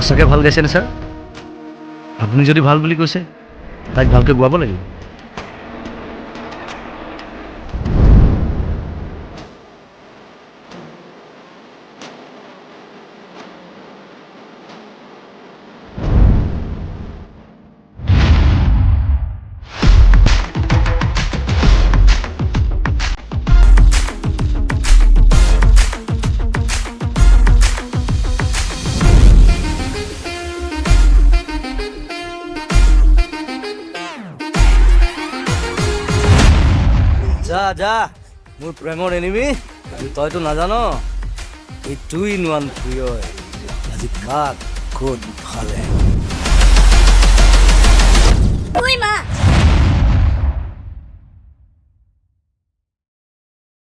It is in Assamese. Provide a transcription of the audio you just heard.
সঁচাকৈ ভাল গাইছেনে ছাৰ? আপুনি যদি ভাল বুলি কৈছে তাইক ভালকৈ গোৱাব লাগিব। যা যা মোৰ প্ৰেমৰ এনিমি, তইতো নাজানো এই 2-in-1 প্ৰিয়ই আজি কাক ক'ত ফালে। Uy, ma!